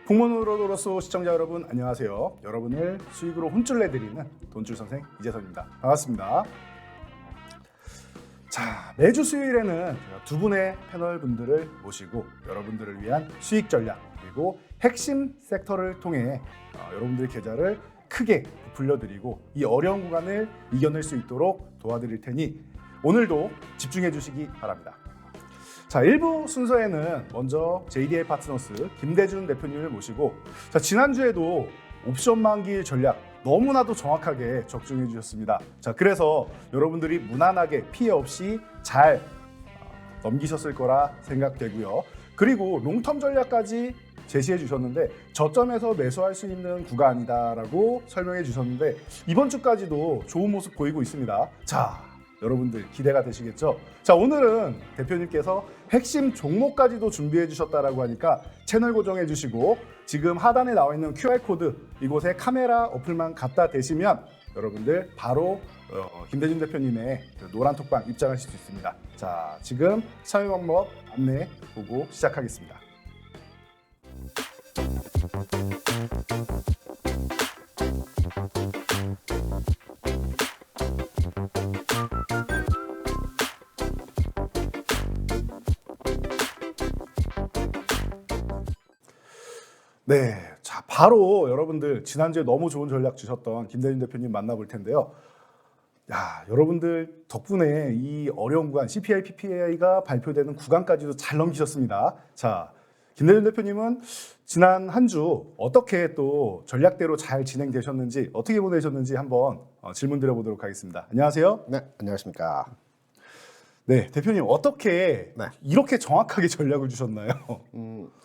풍문으로서 시청자 여러분 안녕하세요. 여러분을 수익으로 혼쭐 내드리는 돈줄 선생 이재선입니다. 반갑습니다. 자, 매주 수요일에는 제가 두 분의 패널 분들을 모시고 여러분들을 위한 수익 전략 그리고 핵심 섹터를 통해 여러분들의 계좌를 크게 불려드리고 이 어려운 구간을 이겨낼 수 있도록 도와드릴 테니 오늘도 집중해 주시기 바랍니다. 자, 1부 순서에는 먼저 JDA 파트너스 김대준 대표님을 모시고 자, 지난주에도 옵션 만기 전략 너무나도 정확하게 적중해 주셨습니다. 자, 그래서 여러분들이 무난하게 피해 없이 잘 넘기셨을 거라 생각되고요. 그리고 롱텀 전략까지 제시해 주셨는데 저점에서 매수할 수 있는 구간이다라고 설명해 주셨는데 이번 주까지도 좋은 모습 보이고 있습니다. 자, 여러분들 기대가 되시겠죠? 자, 오늘은 대표님께서 핵심 종목까지도 준비해 주셨다라고 하니까 채널 고정해 주시고 지금 하단에 나와 있는 QR코드 이곳에 카메라 어플만 갖다 대시면 여러분들 바로 김대준 대표님의 노란 톡방 입장하실 수 있습니다. 자, 지금 참여 방법 안내 보고 시작하겠습니다. 네, 자 바로 여러분들 지난주에 너무 좋은 전략 주셨던 김대준 대표님 만나볼 텐데요. 야, 여러분들 덕분에 이 어려운 구간 CPI, PPI가 발표되는 구간까지도 잘 넘기셨습니다. 자, 김대준 대표님은 지난 한 주 어떻게 또 전략대로 잘 진행되셨는지 어떻게 보내셨는지 한번 질문 드려보도록 하겠습니다. 안녕하세요. 네, 안녕하십니까. 네, 대표님 어떻게 이렇게 정확하게 전략을 주셨나요?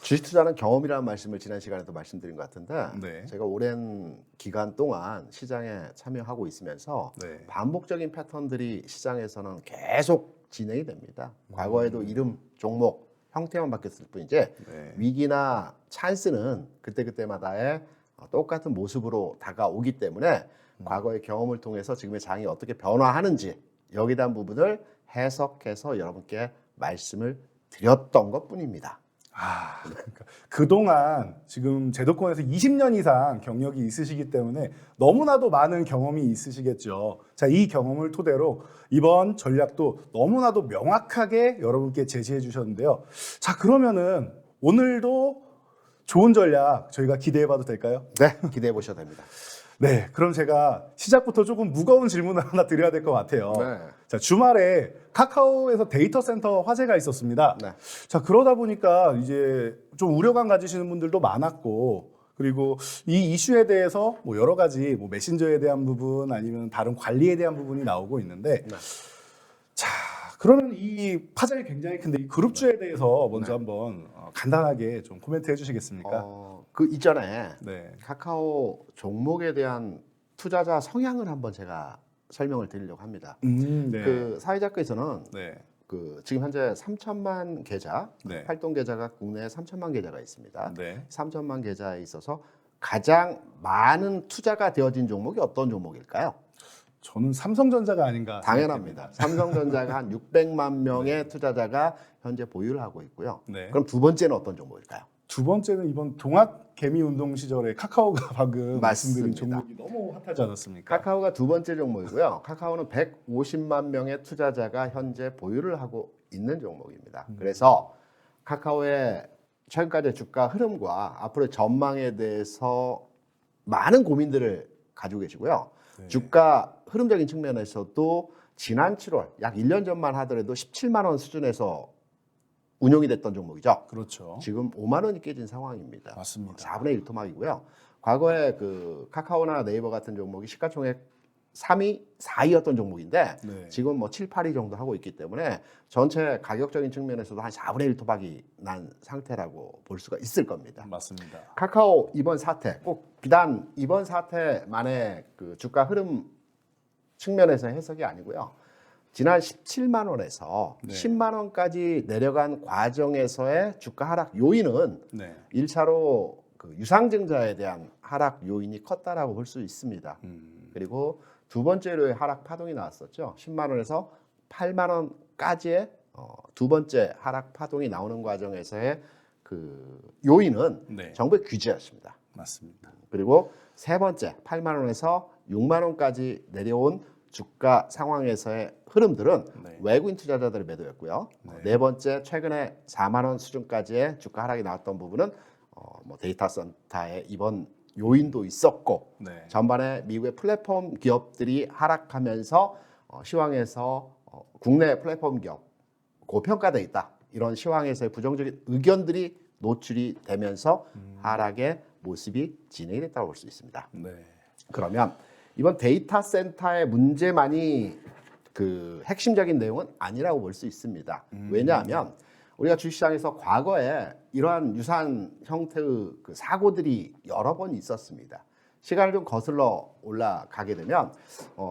주식 투자는 경험이라는 말씀을 지난 시간에도 말씀드린 것 같은데 네. 제가 오랜 기간 동안 시장에 참여하고 있으면서 네. 반복적인 패턴들이 시장에서는 계속 진행이 됩니다. 과거에도 이름, 종목, 형태만 바뀌었을 뿐이지 네. 위기나 찬스는 그때그때마다의 똑같은 모습으로 다가오기 때문에 과거의 경험을 통해서 지금의 장이 어떻게 변화하는지 여기에 대한 부분을 해석해서 여러분께 말씀을 드렸던 것뿐입니다. 그러니까 그동안 지금 제도권에서 20년 이상 경력이 있으시기 때문에 너무나도 많은 경험이 있으시겠죠. 자, 이 경험을 토대로 이번 전략도 너무나도 명확하게 여러분께 제시해 주셨는데요. 자, 그러면은 오늘도 좋은 전략 저희가 기대해 봐도 될까요? 네, 기대해 보셔도 됩니다. 네, 그럼 제가 시작부터 조금 무거운 질문을 하나 드려야 될 것 같아요. 네. 자, 주말에 카카오에서 데이터 센터 화재가 있었습니다. 네. 자, 그러다 보니까 이제 좀 우려감 가지시는 분들도 많았고, 그리고 이 이슈에 대해서 뭐 여러 가지 뭐 메신저에 대한 부분 아니면 다른 관리에 대한 부분이 나오고 있는데, 네. 자, 그러면 이 파장이 굉장히 큰데 이 그룹주에 대해서 먼저 한번 간단하게 좀 코멘트 해주시겠습니까? 그 이전에 네. 카카오 종목에 대한 투자자 성향을 한번 제가 설명을 드리려고 합니다. 네. 그 사회자께서는 네. 그 지금 현재 3천만 계좌, 네. 활동 계좌가 국내에 3천만 계좌가 있습니다. 네. 3천만 계좌에 있어서 가장 많은 투자가 되어진 종목이 어떤 종목일까요? 저는 삼성전자가 아닌가 당연합니다. 삼성전자가 한 600만 명의 투자자가 현재 보유를 하고 있고요. 네. 그럼 두 번째는 어떤 종목일까요? 두 번째는 이번 동학 개미 운동 시절에 카카오가 방금 말씀드린 맞습니다. 종목이 너무 핫하지 않았습니까? 카카오가 두 번째 종목이고요. 카카오는 150만 명의 투자자가 현재 보유를 하고 있는 종목입니다. 그래서 카카오의 최근까지의 주가 흐름과 앞으로의 전망에 대해서 많은 고민들을 가지고 계시고요. 네. 주가 흐름적인 측면에서도 지난 7월 약 1년 전만 하더라도 17만 원 수준에서 운용이 됐던 종목이죠. 그렇죠. 지금 5만 원이 깨진 상황입니다. 맞습니다. 4분의 1 토막이고요. 과거에 그 카카오나 네이버 같은 종목이 시가총액 3위, 4위였던 종목인데 네. 지금 뭐 7, 8위 정도 하고 있기 때문에 전체 가격적인 측면에서도 한 4분의 1 토막이 난 상태라고 볼 수가 있을 겁니다. 맞습니다. 카카오 이번 사태, 꼭 비단 이번 사태만의 그 주가 흐름 측면에서 해석이 아니고요. 지난 17만 원에서 네. 10만 원까지 내려간 과정에서의 주가 하락 요인은 네. 1차로 그 유상증자에 대한 하락 요인이 컸다라고 볼 수 있습니다. 그리고 두 번째로의 하락 파동이 나왔었죠. 10만 원에서 8만 원까지의 두 번째 하락 파동이 나오는 과정에서의 그 요인은 네. 정부의 규제였습니다. 맞습니다. 그리고 세 번째 8만 원에서 6만 원까지 내려온 주가 상황에서의 흐름들은 네. 외국인 투자자들의 매도였고요. 네 번째 최근에 4만 원 수준까지의 주가 하락이 나왔던 부분은 뭐 데이터 센터의 이번 요인도 있었고 네. 전반에 미국의 플랫폼 기업들이 하락하면서 시황에서 국내 플랫폼 기업 고평가돼 있다. 이런 시황에서의 부정적인 의견들이 노출이 되면서 하락의 모습이 진행이 됐다고 볼 수 있습니다. 네. 그러면 이번 데이터 센터의 문제만이 그 핵심적인 내용은 아니라고 볼 수 있습니다. 왜냐하면 우리가 주식시장에서 과거에 이러한 유사한 형태의 그 사고들이 여러 번 있었습니다. 시간을 좀 거슬러 올라가게 되면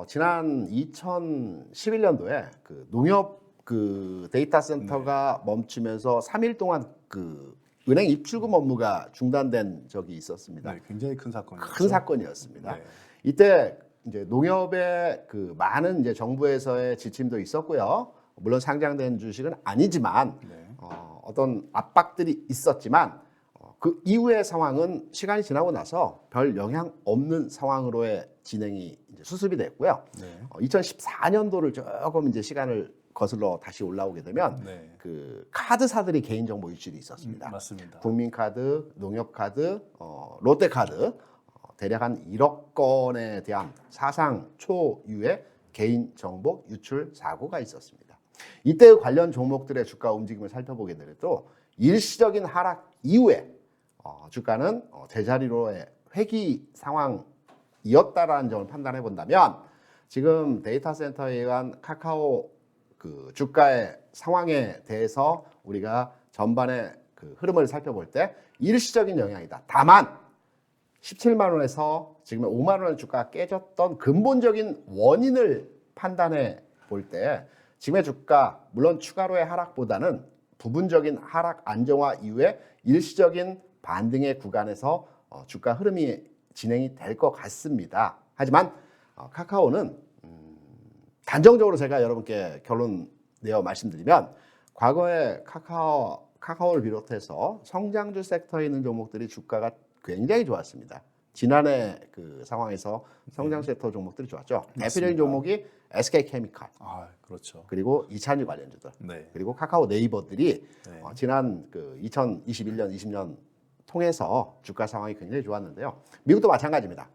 지난 2011년도에 그 농협 그 데이터 센터가 멈추면서 3일 동안 그 은행 입출금 업무가 중단된 적이 있었습니다. 네, 굉장히 큰 사건이었죠. 큰 사건이었습니다. 네. 이때 이제 농협의 그 많은 이제 정부에서의 지침도 있었고요. 물론 상장된 주식은 아니지만 네. 어떤 압박들이 있었지만 그 이후의 상황은 시간이 지나고 나서 별 영향 없는 상황으로의 진행이 이제 수습이 됐고요. 네. 2014년도를 조금 이제 시간을 거슬러 다시 올라오게 되면 네. 그 카드사들이 개인정보 유출이 있었습니다. 맞습니다. 국민카드, 농협카드, 롯데카드 대략 한 1억 건에 대한 사상 초유의 개인정보 유출 사고가 있었습니다. 이때 관련 종목들의 주가 움직임을 살펴보게 되더라도 일시적인 하락 이후에 주가는 제자리로의 회귀 상황이었다라는 점을 판단해 본다면 지금 데이터 센터에 의한 카카오 그 주가의 상황에 대해서 우리가 전반의 그 흐름을 살펴볼 때 일시적인 영향이다. 다만 17만 원에서 지금 5만 원 주가가 깨졌던 근본적인 원인을 판단해 볼 때 지금의 주가 물론 추가로의 하락보다는 부분적인 하락 안정화 이후에 일시적인 반등의 구간에서 주가 흐름이 진행이 될 것 같습니다. 하지만 카카오는 단정적으로 제가 여러분께 결론 내어 말씀드리면 과거에 카카오를 비롯해서 성장주 섹터에 있는 종목들이 주가가 굉장히 좋았습니다. 지난해 그 상황에서 성장 섹터 종목들이 좋았죠. 대표적인 종목이 SK케미칼, 그렇죠. 그리고 이차전지 관련주들, 네. 그리고 카카오 네이버들이 네. 지난 그 2021년, 20년 통해서 주가 상황이 굉장히 좋았는데요. 미국도 마찬가지입니다.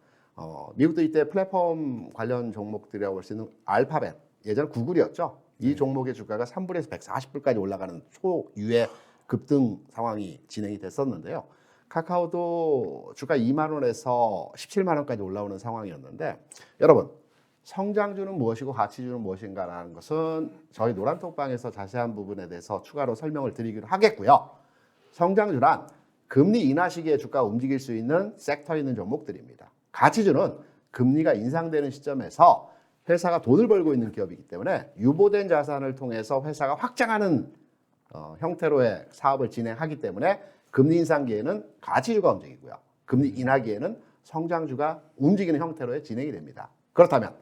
미국도 이때 플랫폼 관련 종목들이라고 볼 수 있는 알파벳, 예전 구글이었죠. 이 종목의 주가가 3불에서 140불까지 올라가는 초유의 급등 상황이 진행이 됐었는데요. 카카오도 주가 2만 원에서 17만 원까지 올라오는 상황이었는데 여러분 성장주는 무엇이고 가치주는 무엇인가라는 것은 저희 노란톡방에서 자세한 부분에 대해서 추가로 설명을 드리기로 하겠고요. 성장주란 금리 인하 시기에 주가가 움직일 수 있는 섹터에 있는 종목들입니다. 가치주는 금리가 인상되는 시점에서 회사가 돈을 벌고 있는 기업이기 때문에 유보된 자산을 통해서 회사가 확장하는 형태로의 사업을 진행하기 때문에 금리 인상기에는 가치주가 움직이고요. 금리 인하기에는 성장주가 움직이는 형태로의 진행이 됩니다. 그렇다면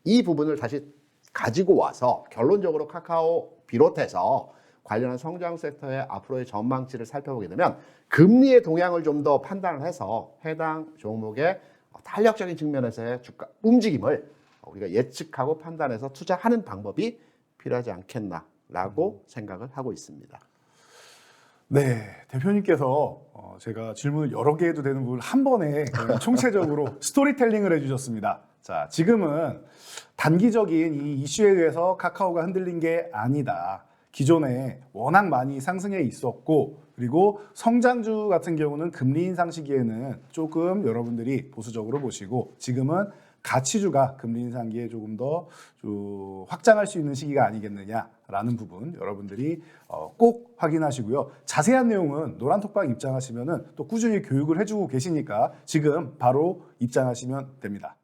이 부분을 다시 가지고 와서 결론적으로 카카오 비롯해서 관련한 성장 섹터의 앞으로의 전망치를 살펴보게 되면 금리의 동향을 좀 더 판단을 해서 해당 종목의 탄력적인 측면에서의 주가 움직임을 우리가 예측하고 판단해서 투자하는 방법이 필요하지 않겠나라고 생각을 하고 있습니다. 네, 대표님께서 제가 질문을 여러 개 해도 되는 부분을 한 번에 그냥 총체적으로 스토리텔링을 해주셨습니다. 자, 지금은 단기적인 이 이슈에 의해서 카카오가 흔들린 게 아니다. 기존에 워낙 많이 상승해 있었고 그리고 성장주 같은 경우는 금리 인상 시기에는 조금 여러분들이 보수적으로 보시고 지금은 가치주가 금리 인상기에 조금 더 확장할 수 있는 시기가 아니겠느냐라는 부분 여러분들이 꼭 확인하시고요. 자세한 내용은 노란톡방 입장하시면은 또 꾸준히 교육을 해주고 계시니까 지금 바로 입장하시면 됩니다.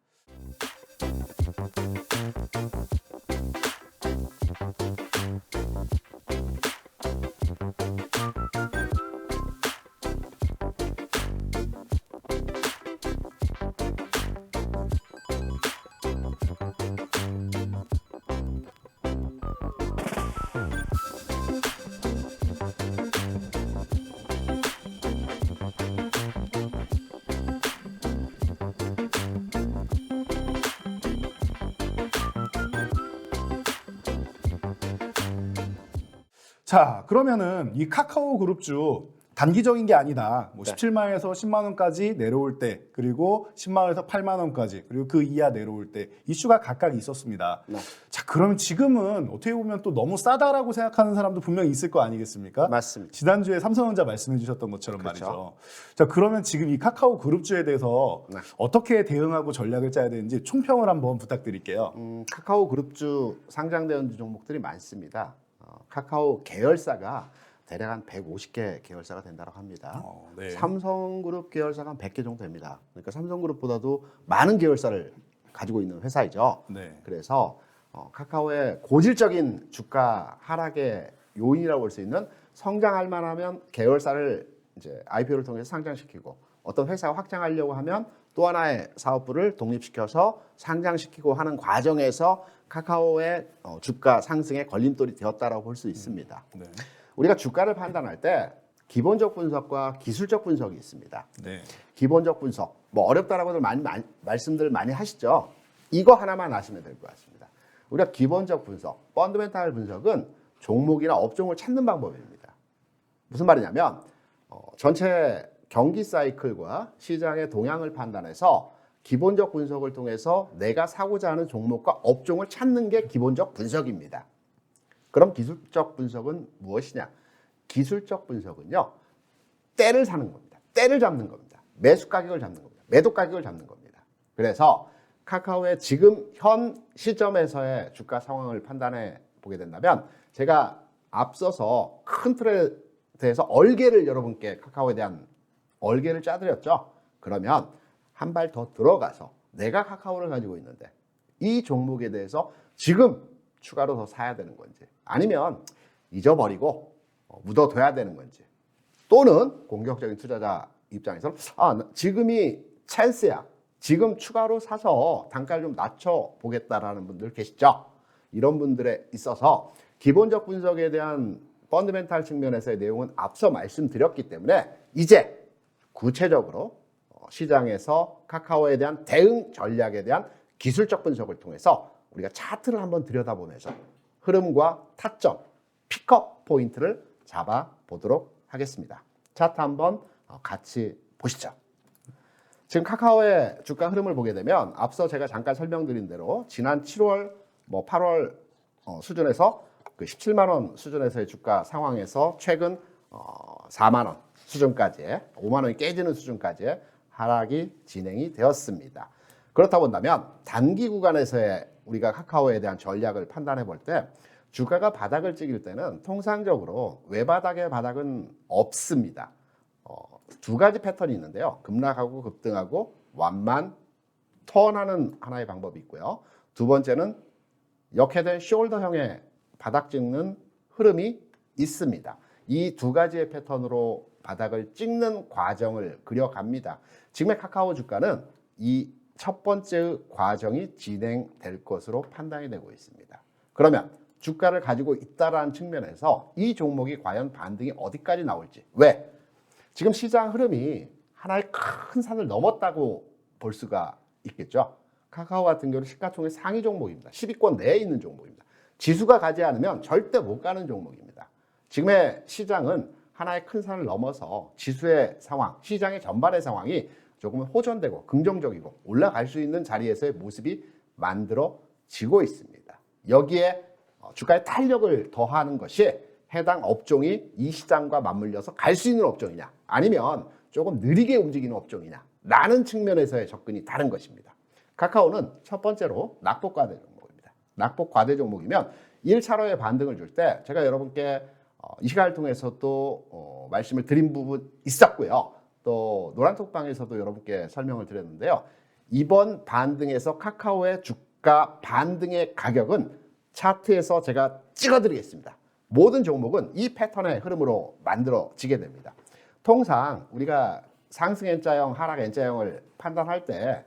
자, 그러면은 이 카카오 그룹주 단기적인 게 아니다. 뭐 네. 17만원에서 10만 원까지 내려올 때, 그리고 10만 원에서 8만 원까지, 그리고 그 이하 내려올 때 이슈가 각각 있었습니다. 네. 자, 그럼 지금은 어떻게 보면 또 너무 싸다라고 생각하는 사람도 분명히 있을 거 아니겠습니까? 맞습니다. 지난주에 삼성전자 말씀해 주셨던 것처럼 그렇죠. 말이죠. 자, 그러면 지금 이 카카오 그룹주에 대해서 네. 어떻게 대응하고 전략을 짜야 되는지 총평을 한번 부탁드릴게요. 카카오 그룹주 상장되어 종목들이 많습니다. 카카오 계열사가 대략 한 150개 계열사가 된다고 합니다. 네. 삼성그룹 계열사가 한 100개 정도 됩니다. 그러니까 삼성그룹보다도 많은 계열사를 가지고 있는 회사이죠. 네. 그래서 카카오의 고질적인 주가 하락의 요인이라고 볼 수 있는 성장할 만하면 계열사를 이제 IPO를 통해서 상장시키고 어떤 회사가 확장하려고 하면 또 하나의 사업부를 독립시켜서 상장시키고 하는 과정에서 카카오의 주가 상승에 걸림돌이 되었다라고 볼 수 있습니다. 네. 우리가 주가를 판단할 때 기본적 분석과 기술적 분석이 있습니다. 네. 기본적 분석, 뭐 어렵다라고들 많이 말씀들 많이 하시죠. 이거 하나만 아시면 될 것 같습니다. 우리가 기본적 분석, 펀더멘탈 분석은 종목이나 업종을 찾는 방법입니다. 무슨 말이냐면 전체 경기 사이클과 시장의 동향을 판단해서 기본적 분석을 통해서 내가 사고자 하는 종목과 업종을 찾는 게 기본적 분석입니다. 그럼 기술적 분석은 무엇이냐? 기술적 분석은요, 때를 사는 겁니다. 때를 잡는 겁니다. 매수 가격을 잡는 겁니다. 매도 가격을 잡는 겁니다. 그래서 카카오의 지금 현 시점에서의 주가 상황을 판단해 보게 된다면 제가 앞서서 큰 틀에 대해서 얼개를 여러분께 카카오에 대한 얼개를 짜드렸죠. 그러면 한 발 더 들어가서 내가 카카오를 가지고 있는데 이 종목에 대해서 지금 추가로 더 사야 되는 건지 아니면 잊어버리고 묻어둬야 되는 건지 또는 공격적인 투자자 입장에서는 지금이 찬스야. 지금 추가로 사서 단가를 좀 낮춰보겠다라는 분들 계시죠. 이런 분들에 있어서 기본적 분석에 대한 펀더멘탈 측면에서의 내용은 앞서 말씀드렸기 때문에 이제 구체적으로 시장에서 카카오에 대한 대응 전략에 대한 기술적 분석을 통해서 우리가 차트를 한번 들여다보면서 흐름과 타점, 픽업 포인트를 잡아보도록 하겠습니다. 차트 한번 같이 보시죠. 지금 카카오의 주가 흐름을 보게 되면 앞서 제가 잠깐 설명드린 대로 지난 7월, 8월 수준에서 그 17만 원 수준에서의 주가 상황에서 최근 4만 원 수준까지 5만 원이 깨지는 수준까지 하락이 진행이 되었습니다. 그렇다 본다면 단기 구간에서의 우리가 카카오에 대한 전략을 판단해 볼 때 주가가 바닥을 찍을 때는 통상적으로 외바닥의 바닥은 없습니다. 두 가지 패턴이 있는데요. 급락하고 급등하고 완만 턴하는 하나의 방법이 있고요. 두 번째는 역회된 숄더형의 바닥 찍는 흐름이 있습니다. 이 두 가지의 패턴으로 바닥을 찍는 과정을 그려갑니다. 지금의 카카오 주가는 이 첫 번째 과정이 진행될 것으로 판단이 되고 있습니다. 그러면 주가를 가지고 있다라는 측면에서 이 종목이 과연 반등이 어디까지 나올지. 왜? 지금 시장 흐름이 하나의 큰 산을 넘었다고 볼 수가 있겠죠. 카카오 같은 경우는 시가총액 상위 종목입니다. 10위권 내에 있는 종목입니다. 지수가 가지 않으면 절대 못 가는 종목입니다. 지금의 시장은 하나의 큰 산을 넘어서 지수의 상황, 시장의 전반의 상황이 조금은 호전되고 긍정적이고 올라갈 수 있는 자리에서의 모습이 만들어지고 있습니다. 여기에 주가의 탄력을 더하는 것이 해당 업종이 이 시장과 맞물려서 갈 수 있는 업종이냐 아니면 조금 느리게 움직이는 업종이냐 라는 측면에서의 접근이 다른 것입니다. 카카오는 첫 번째로 낙폭과대 종목입니다. 낙폭과대 종목이면 1차로의 반등을 줄 때 제가 여러분께 이 시간을 통해서 또 말씀을 드린 부분 있었고요. 또 노란톡방에서도 여러분께 설명을 드렸는데요. 이번 반등에서 카카오의 주가 반등의 가격은 차트에서 제가 찍어드리겠습니다. 모든 종목은 이 패턴의 흐름으로 만들어지게 됩니다. 통상 우리가 상승 N자형, 하락 N자형을 판단할 때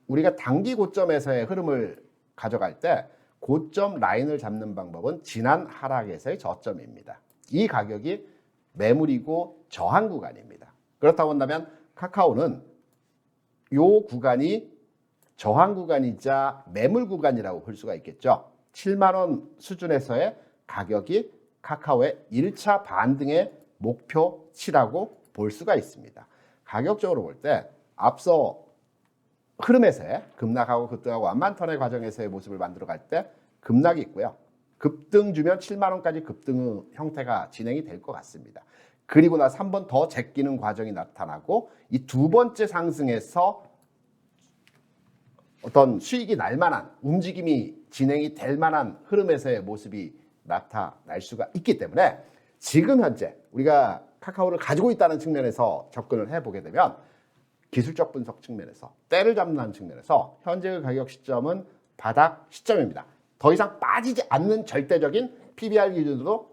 우리가 단기 고점에서의 흐름을 가져갈 때 고점 라인을 잡는 방법은 지난 하락에서의 저점입니다. 이 가격이 매물이고 저항 구간입니다. 그렇다고 한다면 카카오는 이 구간이 저항 구간이자 매물 구간이라고 볼 수가 있겠죠. 7만 원 수준에서의 가격이 카카오의 1차 반등의 목표치라고 볼 수가 있습니다. 가격적으로 볼 때 앞서 흐름에서의 급락하고 급등하고 완만턴의 과정에서의 모습을 만들어갈 때 급락이 있고요. 급등 주면 7만 원까지 급등의 형태가 진행이 될 것 같습니다. 그리고 나서 한 번 더 제끼는 과정이 나타나고 이 두 번째 상승에서 어떤 수익이 날 만한 움직임이 진행이 될 만한 흐름에서의 모습이 나타날 수가 있기 때문에 지금 현재 우리가 카카오를 가지고 있다는 측면에서 접근을 해보게 되면 기술적 분석 측면에서 때를 잡는 측면에서 현재의 가격 시점은 바닥 시점입니다. 더 이상 빠지지 않는 절대적인 PBR 기준으로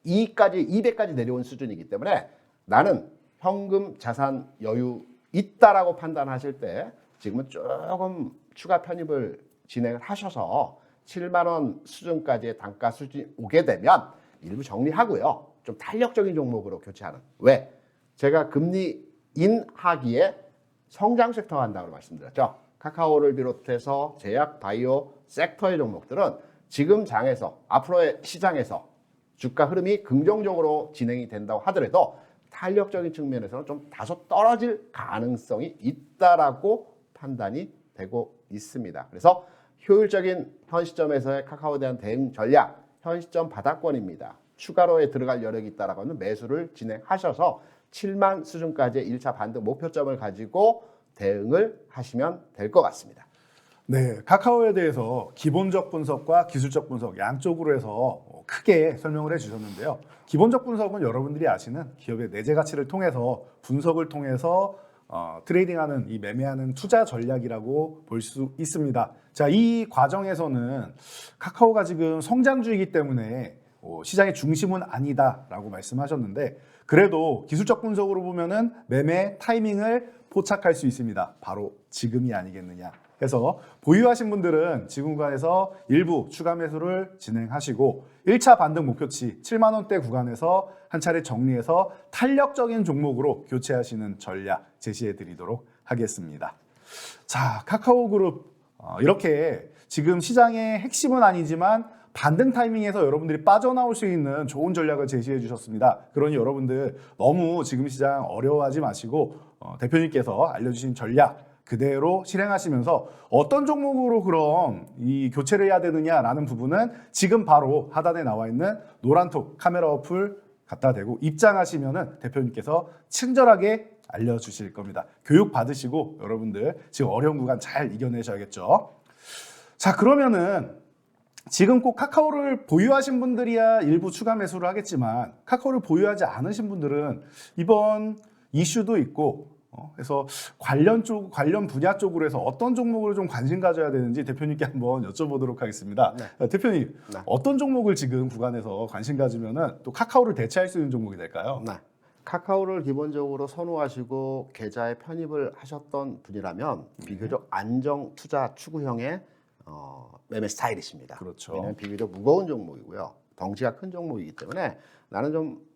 200까지 내려온 수준이기 때문에 나는 현금 자산 여유 있다라고 판단하실 때 지금은 조금 추가 편입을 진행을 하셔서 7만 원 수준까지의 단가 수준이 오게 되면 일부 정리하고요. 좀 탄력적인 종목으로 교체하는. 왜? 제가 금리 인하기에 성장 섹터가 한다고 말씀드렸죠. 카카오를 비롯해서 제약, 바이오 섹터의 종목들은 지금 장에서 앞으로의 시장에서 주가 흐름이 긍정적으로 진행이 된다고 하더라도 탄력적인 측면에서는 좀 다소 떨어질 가능성이 있다라고 판단이 되고 있습니다. 그래서 효율적인 현 시점에서의 카카오에 대한 대응 전략, 현 시점 바닥권입니다. 추가로에 들어갈 여력이 있다라고 하면 매수를 진행하셔서 7만 수준까지의 1차 반등 목표점을 가지고 대응을 하시면 될 것 같습니다. 네, 카카오에 대해서 기본적 분석과 기술적 분석 양쪽으로 해서 크게 설명을 해주셨는데요. 기본적 분석은 여러분들이 아시는 기업의 내재 가치를 통해서 분석을 통해서 트레이딩하는 이 매매하는 투자 전략이라고 볼 수 있습니다. 자, 이 과정에서는 카카오가 지금 성장주이기 때문에 시장의 중심은 아니다라고 말씀하셨는데 그래도 기술적 분석으로 보면은 매매 타이밍을 포착할 수 있습니다. 바로 지금이 아니겠느냐 해서 보유하신 분들은 지금 구간에서 일부 추가 매수를 진행하시고 1차 반등 목표치 7만 원대 구간에서 한 차례 정리해서 탄력적인 종목으로 교체하시는 전략 제시해 드리도록 하겠습니다. 자, 카카오그룹 이렇게 지금 시장의 핵심은 아니지만 반등 타이밍에서 여러분들이 빠져나올 수 있는 좋은 전략을 제시해 주셨습니다. 그러니 여러분들 너무 지금 시장 어려워하지 마시고 대표님께서 알려주신 전략 그대로 실행하시면서 어떤 종목으로 그럼 이 교체를 해야 되느냐라는 부분은 지금 바로 하단에 나와 있는 노란톡 카메라 어플 갖다 대고 입장하시면은 대표님께서 친절하게 알려주실 겁니다. 교육 받으시고 여러분들 지금 어려운 구간 잘 이겨내셔야겠죠. 자, 그러면은 지금 꼭 카카오를 보유하신 분들이야 일부 추가 매수를 하겠지만 카카오를 보유하지 않으신 분들은 이번 이슈도 있고 그래서 관련 분야 쪽으로 해서 어떤 종목을 좀 관심 가져야 되는지 대표님께 한번 여쭤보도록 하겠습니다. 네. 대표님, 네. 어떤 종목을 지금 구간에서 관심 가지면은 또 카카오를 대체할 수 있는 종목이 될까요? 네. 카카오를 기본적으로 선호하시고 계좌에 편입을 하셨던 분이라면 비교적 안정 투자 추구형의 매매 스타일이십니다. 그렇죠. 왜냐하면 비교적 무거운 종목이고요. 덩치가 큰 종목이기 때문에 나는 좀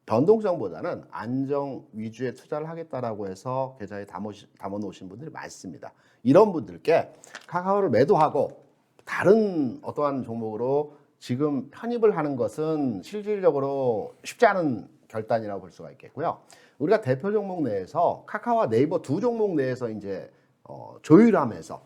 변동성보다는 안정 위주의 투자를 하겠다라고 해서 계좌에 담아 놓으신 분들이 많습니다. 이런 분들께 카카오를 매도하고 다른 어떠한 종목으로 지금 편입을 하는 것은 실질적으로 쉽지 않은 결단이라고 볼 수가 있겠고요. 우리가 대표 종목 내에서 카카오와 네이버 두 종목 내에서 이제 조율하면서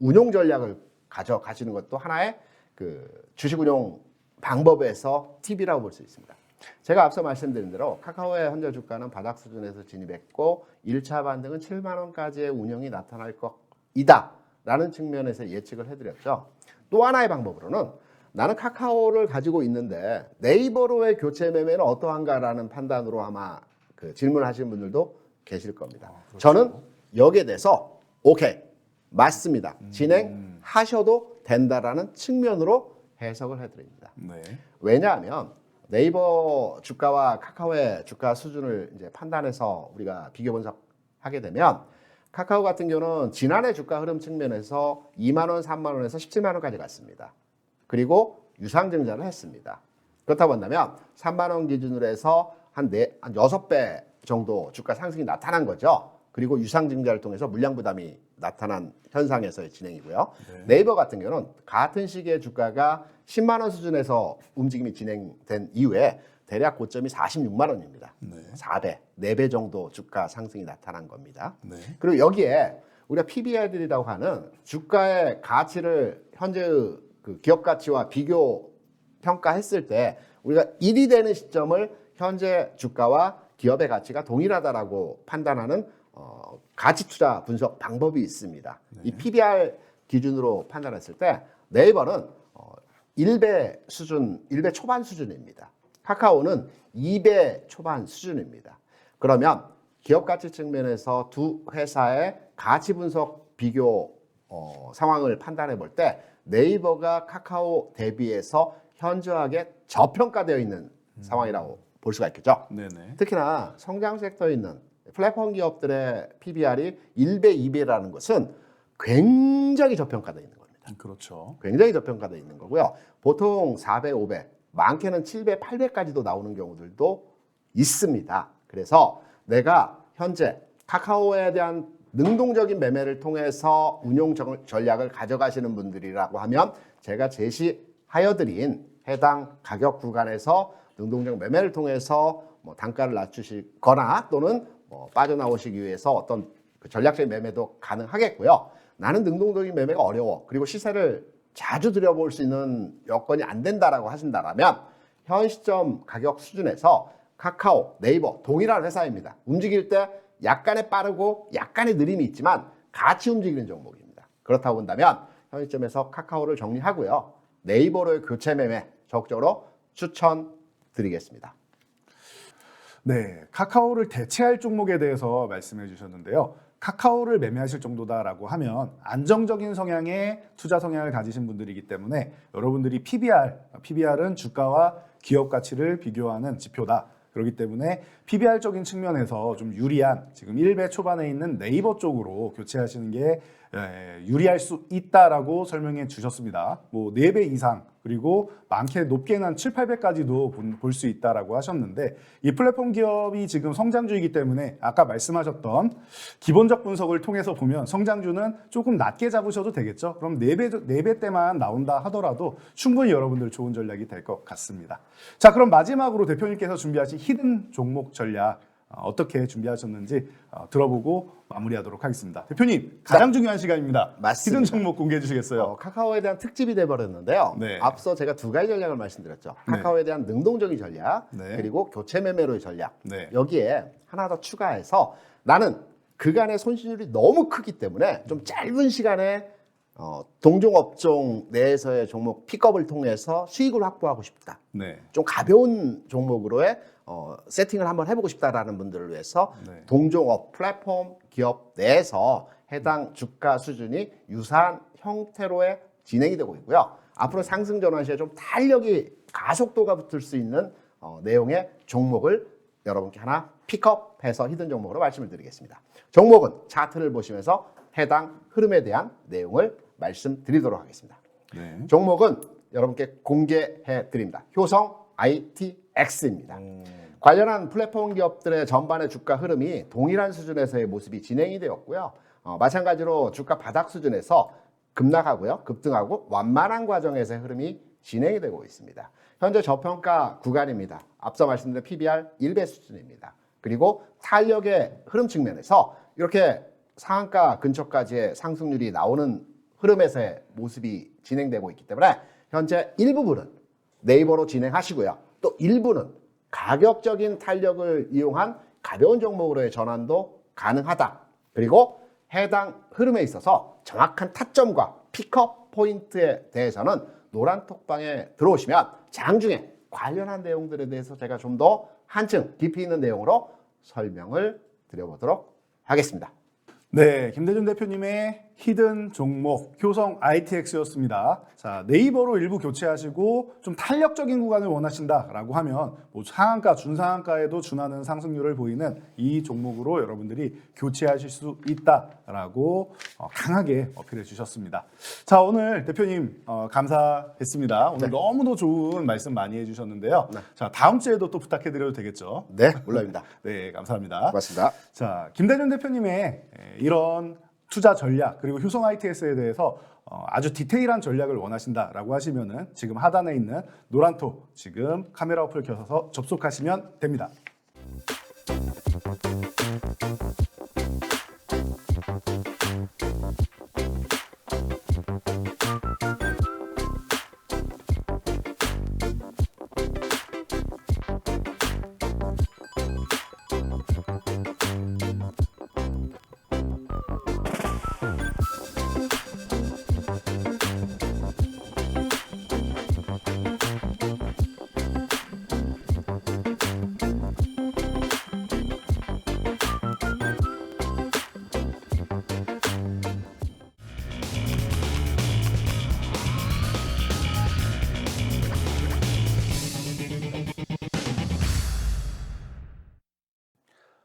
운용 전략을 가져가시는 것도 하나의 그 주식 운용 방법에서 팁이라고 볼 수 있습니다. 제가 앞서 말씀드린 대로 카카오의 현재 주가는 바닥 수준에서 진입했고 1차 반등은 7만 원까지의 운영이 나타날 것이다 라는 측면에서 예측을 해드렸죠. 또 하나의 방법으로는 나는 카카오를 가지고 있는데 네이버로의 교체 매매는 어떠한가라는 판단으로 아마 그 질문을 하시는 분들도 계실 겁니다. 그렇죠. 저는 여기에 대해서 오케이 맞습니다. 진행하셔도 된다라는 측면으로 해석을 해드립니다. 네. 왜냐하면 네이버 주가와 카카오의 주가 수준을 이제 판단해서 우리가 비교 분석하게 되면 카카오 같은 경우는 지난해 주가 흐름 측면에서 2만 원, 3만 원에서 17만 원까지 갔습니다. 그리고 유상증자를 했습니다. 그렇다고 한다면 3만 원 기준으로 해서 한 6배 정도 주가 상승이 나타난 거죠. 그리고 유상증자를 통해서 물량 부담이 나타난 현상에서의 진행이고요. 네. 네이버 같은 경우는 같은 시기에 주가가 10만 원 수준에서 움직임이 진행된 이후에 대략 고점이 46만 원입니다. 네. 4배, 4배 정도 주가 상승이 나타난 겁니다. 네. 그리고 여기에 우리가 PBR들이라고 하는 주가의 가치를 현재의 그 기업 가치와 비교 평가했을 때 우리가 1이 되는 시점을 현재 주가와 기업의 가치가 동일하다라고 판단하는 가치 투자 분석 방법이 있습니다. 네. 이 PBR 기준으로 판단했을 때 네이버는 1배 수준, 1배 초반 수준입니다. 카카오는 2배 초반 수준입니다. 그러면 기업 가치 측면에서 두 회사의 가치 분석 비교 상황을 판단해 볼 때 네이버가 카카오 대비해서 현저하게 저평가되어 있는 상황이라고 볼 수가 있겠죠. 네네. 특히나 성장 섹터에 있는 플랫폼 기업들의 PBR이 1배, 2배라는 것은 굉장히 저평가되어 있는 겁니다. 그렇죠. 굉장히 저평가되어 있는 거고요. 보통 4배, 5배, 많게는 7배, 8배까지도 나오는 경우들도 있습니다. 그래서 내가 현재 카카오에 대한 능동적인 매매를 통해서 운용 전략을 가져가시는 분들이라고 하면 제가 제시하여드린 해당 가격 구간에서 능동적 매매를 통해서 뭐 단가를 낮추시거나 또는 빠져나오시기 위해서 어떤 그 전략적인 매매도 가능하겠고요. 나는 능동적인 매매가 어려워. 그리고 시세를 자주 들여볼 수 있는 여건이 안 된다라고 하신다면 현 시점 가격 수준에서 카카오, 네이버 동일한 회사입니다. 움직일 때 약간의 빠르고 약간의 느림이 있지만 같이 움직이는 종목입니다. 그렇다고 본다면 현 시점에서 카카오를 정리하고요. 네이버로의 교체 매매 적극적으로 추천드리겠습니다. 네, 카카오를 대체할 종목에 대해서 말씀해 주셨는데요. 카카오를 매매하실 정도다라고 하면 안정적인 성향의 투자 성향을 가지신 분들이기 때문에 여러분들이 PBR은 주가와 기업 가치를 비교하는 지표다. 그렇기 때문에 PBR적인 측면에서 좀 유리한 지금 1배 초반에 있는 네이버 쪽으로 교체하시는 게 유리할 수 있다라고 설명해 주셨습니다. 뭐 4배 이상 그리고 많게 높게는 한 7, 8배까지도 볼 수 있다라고 하셨는데 이 플랫폼 기업이 지금 성장주이기 때문에 아까 말씀하셨던 기본적 분석을 통해서 보면 성장주는 조금 낮게 잡으셔도 되겠죠. 그럼 4배대만 나온다 하더라도 충분히 여러분들 좋은 전략이 될 것 같습니다. 자, 그럼 마지막으로 대표님께서 준비하신 히든 종목 전략 어떻게 준비하셨는지 들어보고 마무리하도록 하겠습니다. 대표님, 가장 중요한 시간입니다. 맞습니다. 히든 종목 공개해 주시겠어요? 카카오에 대한 특집이 돼버렸는데요. 네. 앞서 제가 두 가지 전략을 말씀드렸죠. 네. 카카오에 대한 능동적인 전략, 네. 그리고 교체 매매로의 전략. 네. 여기에 하나 더 추가해서 나는 그간의 손실률이 너무 크기 때문에 좀 짧은 시간에 동종업종 내에서의 종목 픽업을 통해서 수익을 확보하고 싶다. 네. 좀 가벼운 종목으로의 세팅을 한번 해보고 싶다라는 분들을 위해서 네. 동종업 플랫폼 기업 내에서 해당 주가 수준이 유사한 형태로의 진행이 되고 있고요. 앞으로 상승 전환 시에 좀 탄력이 가속도가 붙을 수 있는 내용의 종목을 여러분께 하나 픽업해서 히든 종목으로 말씀을 드리겠습니다. 종목은 차트를 보시면서 해당 흐름에 대한 내용을 말씀드리도록 하겠습니다. 네. 종목은 여러분께 공개해 드립니다. 효성 ITX입니다. 관련한 플랫폼 기업들의 전반의 주가 흐름이 동일한 수준에서의 모습이 진행이 되었고요. 마찬가지로 주가 바닥 수준에서 급락하고요, 급등하고 완만한 과정에서의 흐름이 진행이 되고 있습니다. 현재 저평가 구간입니다. 앞서 말씀드린 PBR 1배 수준입니다. 그리고 탄력의 흐름 측면에서 이렇게 상한가 근처까지의 상승률이 나오는 흐름에서의 모습이 진행되고 있기 때문에 현재 일부분은 네이버로 진행하시고요. 또 일부는 가격적인 탄력을 이용한 가벼운 종목으로의 전환도 가능하다. 그리고 해당 흐름에 있어서 정확한 타점과 픽업 포인트에 대해서는 노란 톡방에 들어오시면 장중에 관련한 내용들에 대해서 제가 좀 더 한층 깊이 있는 내용으로 설명을 드려보도록 하겠습니다. 네, 김대중 대표님의 히든 종목 효성 ITX였습니다. 자, 네이버로 일부 교체하시고 좀 탄력적인 구간을 원하신다라고 하면 뭐 상한가, 중상한가에도 준하는 상승률을 보이는 이 종목으로 여러분들이 교체하실 수 있다라고 강하게 어필해 주셨습니다. 자, 오늘 대표님 감사했습니다. 오늘 네. 너무도 좋은 말씀 많이 해주셨는데요. 네. 자, 다음 주에도 또 부탁해드려도 되겠죠? 네, 물론입니다. 네, 감사합니다. 고맙습니다. 자, 김대중 대표님의 이런 투자 전략 그리고 효성 ITS에 대해서 아주 디테일한 전략을 원하신다라고 하시면은 지금 하단에 있는 노란톡 지금 카메라 어플 켜서 접속하시면 됩니다.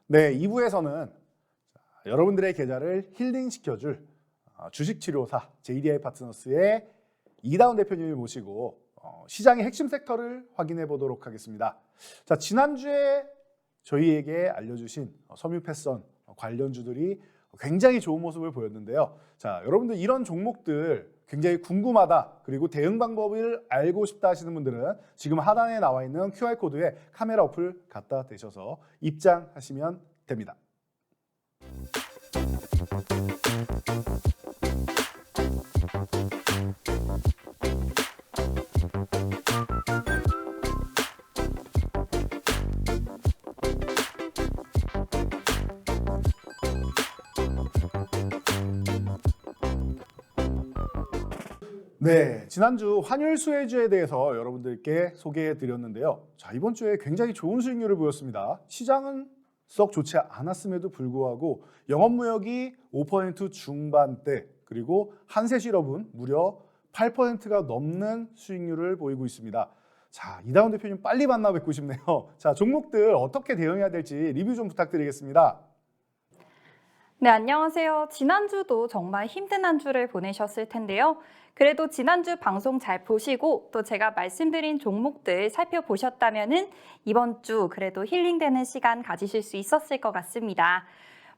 네, 2부에서는 여러분들의 계좌를 힐링시켜줄 주식치료사 JDI 파트너스의 이다운 대표님을 모시고 시장의 핵심 섹터를 확인해 보도록 하겠습니다. 자, 지난주에 저희에게 알려주신 섬유 패션 관련주들이 굉장히 좋은 모습을 보였는데요. 자, 여러분들 이런 종목들 굉장히 궁금하다 그리고 대응 방법을 알고 싶다 하시는 분들은 지금 하단에 나와 있는 QR코드에 카메라 어플 갖다 대셔서 입장하시면 됩니다. 네, 지난주 환율 수혜주에 대해서 여러분들께 소개해 드렸는데요. 자, 이번 주에 굉장히 좋은 수익률을 보였습니다. 시장은 썩 좋지 않았음에도 불구하고 영업무역이 5% 중반대 그리고 한세실업은 무려 8%가 넘는 수익률을 보이고 있습니다. 자, 이다운 대표님 빨리 만나 뵙고 싶네요. 자, 종목들 어떻게 대응해야 될지 리뷰 좀 부탁드리겠습니다. 네, 안녕하세요. 지난주도 정말 힘든 한 주를 보내셨을 텐데요. 그래도 지난주 방송 잘 보시고 또 제가 말씀드린 종목들 살펴보셨다면은 이번 주 그래도 힐링되는 시간 가지실 수 있었을 것 같습니다.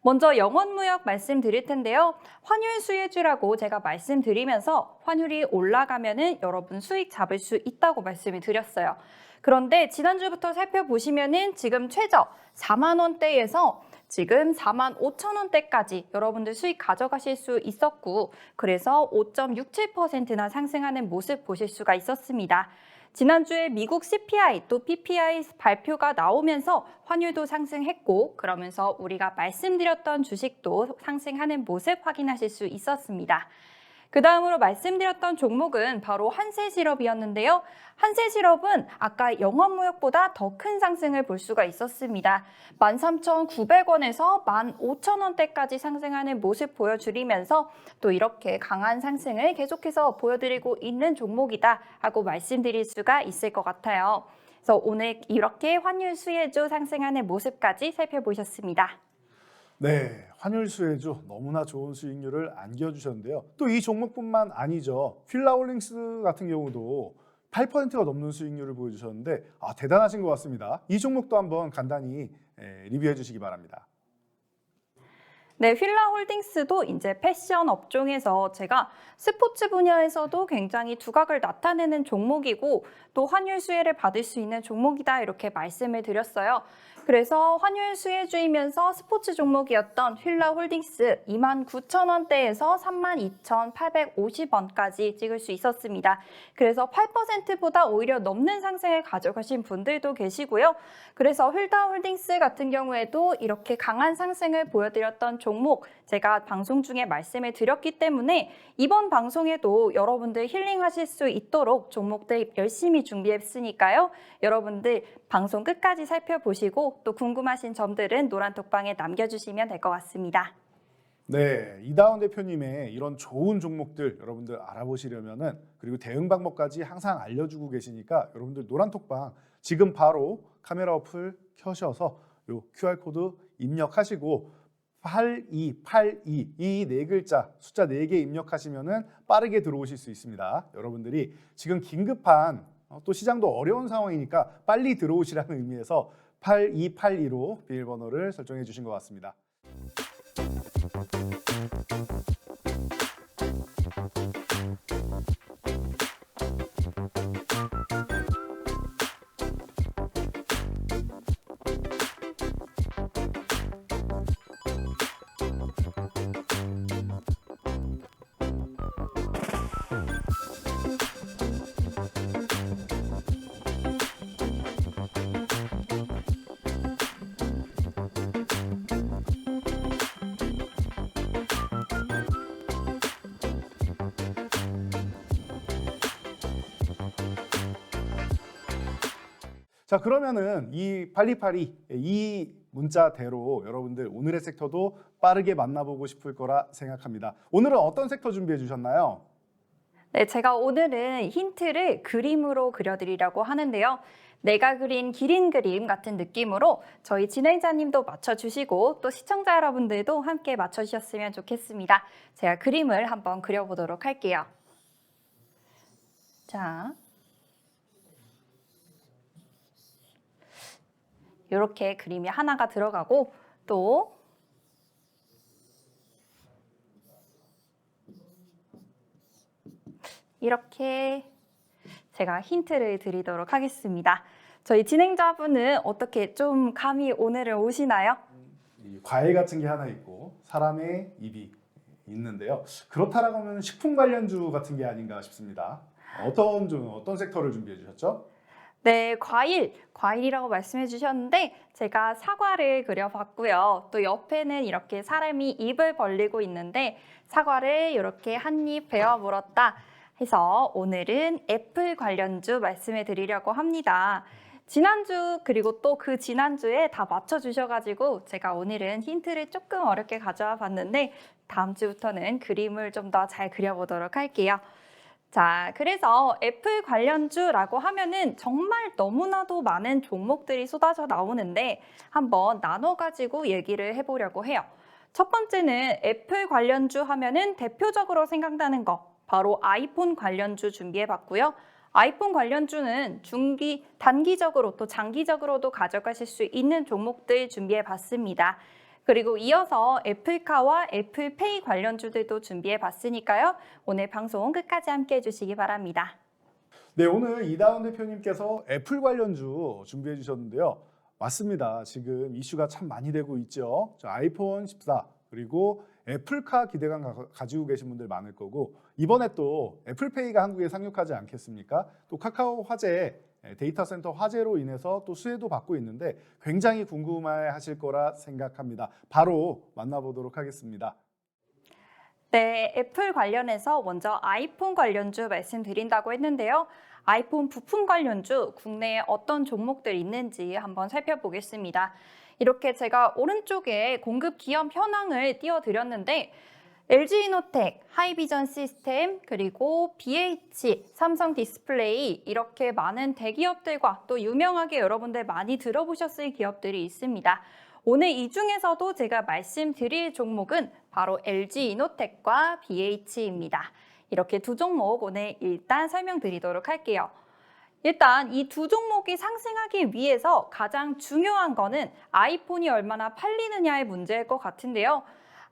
먼저 영원무역 말씀드릴 텐데요. 환율 수혜주라고 제가 말씀드리면서 환율이 올라가면은 여러분 수익 잡을 수 있다고 말씀을 드렸어요. 그런데 지난주부터 살펴보시면은 지금 최저 4만 원대에서 지금 4만 5천 원대까지 여러분들 수익 가져가실 수 있었고 그래서 5.67%나 상승하는 모습 보실 수가 있었습니다. 지난주에 미국 CPI 또 PPI 발표가 나오면서 환율도 상승했고 그러면서 우리가 말씀드렸던 주식도 상승하는 모습 확인하실 수 있었습니다. 그 다음으로 말씀드렸던 종목은 바로 한세실업이었는데요. 한세실업은 아까 영업무역보다 더 큰 상승을 볼 수가 있었습니다. 13,900원에서 15,000원대까지 상승하는 모습 보여드리면서 또 이렇게 강한 상승을 계속해서 보여드리고 있는 종목이다 하고 말씀드릴 수가 있을 것 같아요. 그래서 오늘 이렇게 환율 수혜주 상승하는 모습까지 살펴보셨습니다. 네, 환율 수혜주 너무나 좋은 수익률을 안겨주셨는데요. 또 이 종목뿐만 아니죠. 휠라홀딩스 같은 경우도 8%가 넘는 수익률을 보여주셨는데 대단하신 것 같습니다. 이 종목도 한번 간단히 리뷰해 주시기 바랍니다. 네, 휠라홀딩스도 이제 패션 업종에서 제가 스포츠 분야에서도 굉장히 두각을 나타내는 종목이고 또 환율 수혜를 받을 수 있는 종목이다 이렇게 말씀을 드렸어요. 그래서 환율 수혜주이면서 스포츠 종목이었던 휠라홀딩스 29,000원대에서 32,850원까지 찍을 수 있었습니다. 그래서 8%보다 오히려 넘는 상승을 가져가신 분들도 계시고요. 그래서 휠라홀딩스 같은 경우에도 이렇게 강한 상승을 보여드렸던 종목 제가 방송 중에 말씀을 드렸기 때문에 이번 방송에도 여러분들 힐링하실 수 있도록 종목들 열심히 준비했으니까요. 여러분들 방송 끝까지 살펴보시고 또 궁금하신 점들은 노란 톡방에 남겨주시면 될 것 같습니다. 네, 이다운 대표님의 이런 좋은 종목들 여러분들 알아보시려면은 그리고 대응 방법까지 항상 알려주고 계시니까 여러분들 노란톡방 지금 바로 카메라 어플 켜셔서 요 QR코드 입력하시고 8282 이 네 글자 숫자 4개 입력하시면은 빠르게 들어오실 수 있습니다. 여러분들이 지금 긴급한 또 시장도 어려운 상황이니까 빨리 들어오시라는 의미에서 8282로 비밀번호를 설정해 주신 것 같습니다. 자, 그러면은 이 8282 이 문자대로 여러분들 오늘의 섹터도 빠르게 만나보고 싶을 거라 생각합니다. 오늘은 어떤 섹터 준비해 주셨나요? 네, 제가 오늘은 힌트를 그림으로 그려드리려고 하는데요. 내가 그린 기린 그림 같은 느낌으로 저희 진행자님도 맞춰주시고 또 시청자 여러분들도 함께 맞춰주셨으면 좋겠습니다. 제가 그림을 한번 그려보도록 할게요. 자, 이렇게 그림이 하나가 들어가고 또 이렇게 제가 힌트를 드리도록 하겠습니다. 저희 진행자분은 어떻게 좀 감이 오늘은 오시나요? 이 과일 같은 게 하나 있고 사람의 입이 있는데요. 그렇다라고 하면 식품 관련주 같은 게 아닌가 싶습니다. 어떤 섹터를 준비해 주셨죠? 네, 과일이라고 말씀해 주셨는데 제가 사과를 그려봤고요. 또 옆에는 이렇게 사람이 입을 벌리고 있는데 사과를 이렇게 한 입 베어 물었다 해서 오늘은 애플 관련주 말씀해 드리려고 합니다. 지난주 그리고 또 그 지난주에 다 맞춰주셔가지고 제가 오늘은 힌트를 조금 어렵게 가져와 봤는데 다음 주부터는 그림을 좀 더 잘 그려보도록 할게요. 자, 그래서 애플 관련주라고 하면은 정말 너무나도 많은 종목들이 쏟아져 나오는데 한번 나눠가지고 얘기를 해보려고 해요. 첫 번째는 애플 관련주 하면은 대표적으로 생각나는 거 바로 아이폰 관련주 준비해봤고요. 아이폰 관련주는 단기적으로 또 장기적으로도 가져가실 수 있는 종목들 준비해봤습니다. 그리고 이어서 애플카와 애플페이 관련주들도 준비해봤으니까요. 오늘 방송 끝까지 함께 해주시기 바랍니다. 네, 오늘 이다운 대표님께서 애플 관련주 준비해 주셨는데요. 맞습니다. 지금 이슈가 참 많이 되고 있죠. 아이폰 14 그리고 애플카 기대감 가지고 계신 분들 많을 거고 이번에 또 애플페이가 한국에 상륙하지 않겠습니까? 또 카카오 화재 데이터 센터 화재로 인해서 또 수혜도 받고 있는데 굉장히 궁금해 하실 거라 생각합니다. 바로 만나보도록 하겠습니다. 네, 애플 관련해서 먼저 아이폰 관련주 말씀드린다고 했는데요. 아이폰 부품 관련주 국내에 어떤 종목들이 있는지 한번 살펴보겠습니다. 이렇게 제가 오른쪽에 공급 기업 현황을 띄워드렸는데 LG이노텍, 하이비전 시스템, 그리고 BH, 삼성 디스플레이 이렇게 많은 대기업들과 또 유명하게 여러분들 많이 들어보셨을 기업들이 있습니다. 오늘 이 중에서도 제가 말씀드릴 종목은 바로 LG이노텍과 BH입니다. 이렇게 두 종목 오늘 일단 설명드리도록 할게요. 일단 이 두 종목이 상승하기 위해서 가장 중요한 거는 아이폰이 얼마나 팔리느냐의 문제일 것 같은데요.